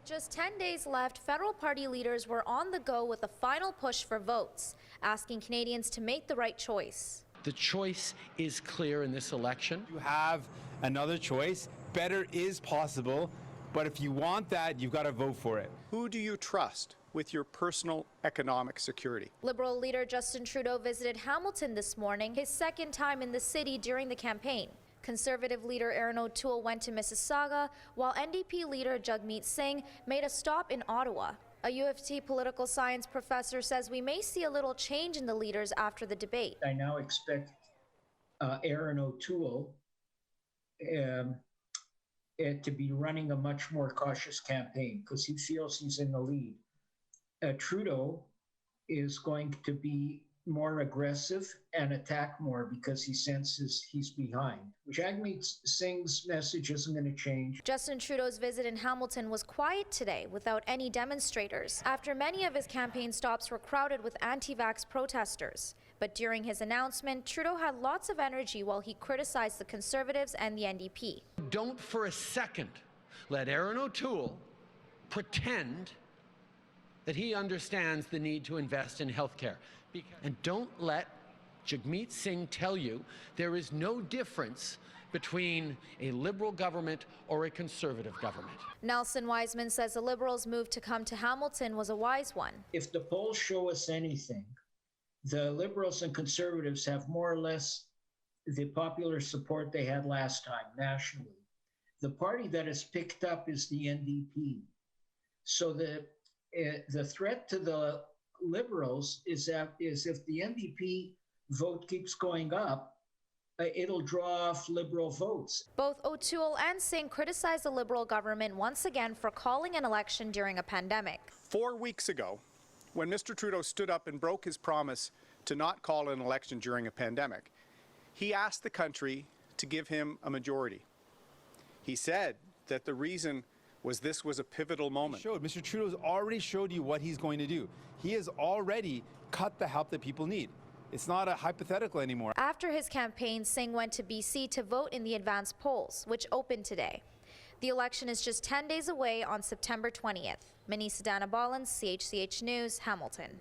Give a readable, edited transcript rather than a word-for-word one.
Just 10 days left, federal party leaders were on the go with a final push for votes, asking Canadians to make the right choice. The choice is clear in this election. You have another choice. Better is possible, but if you want that, you've got to vote for it. Who do you trust with your personal economic security? Liberal leader Justin Trudeau visited Hamilton this morning, his second time in the city during the campaign. Conservative leader Erin O'Toole went to Mississauga, while NDP leader Jagmeet Singh made a stop in Ottawa. A U of T political science professor says we may see a little change in the leaders after the debate. I now expect Erin O'Toole to be running a much more cautious campaign because he feels he's in the lead. Trudeau is going to be more aggressive and attack more because he senses he's behind. Jagmeet Singh's message isn't going to change. Justin Trudeau's visit in Hamilton was quiet today without any demonstrators, after many of his campaign stops were crowded with anti-vax protesters. But during his announcement, Trudeau had lots of energy while he criticized the Conservatives and the NDP. Don't for a second let Erin O'Toole pretend that he understands the need to invest in healthcare. And don't let Jagmeet Singh tell you there is no difference between a Liberal government or a Conservative government. Nelson Wiseman says the Liberals' move to come to Hamilton was a wise one. If the polls show us anything, the Liberals and Conservatives have more or less the popular support they had last time nationally. The party that has picked up is the NDP. So the threat to the Liberals is if the NDP vote keeps going up, it'll draw off Liberal votes. Both O'Toole and Singh criticized the Liberal government once again for calling an election during a pandemic. 4 weeks ago, when Mr. Trudeau stood up and broke his promise to not call an election during a pandemic, he asked the country to give him a majority. He said that the reason was this was a pivotal moment. Mr. Trudeau's already showed you what he's going to do. He has already cut the help that people need. It's not a hypothetical anymore. After his campaign, Singh went to BC to vote in the advanced polls, which opened today. The election is just 10 days away on September 20th. Manesa Dhanabalan, CHCH News, Hamilton.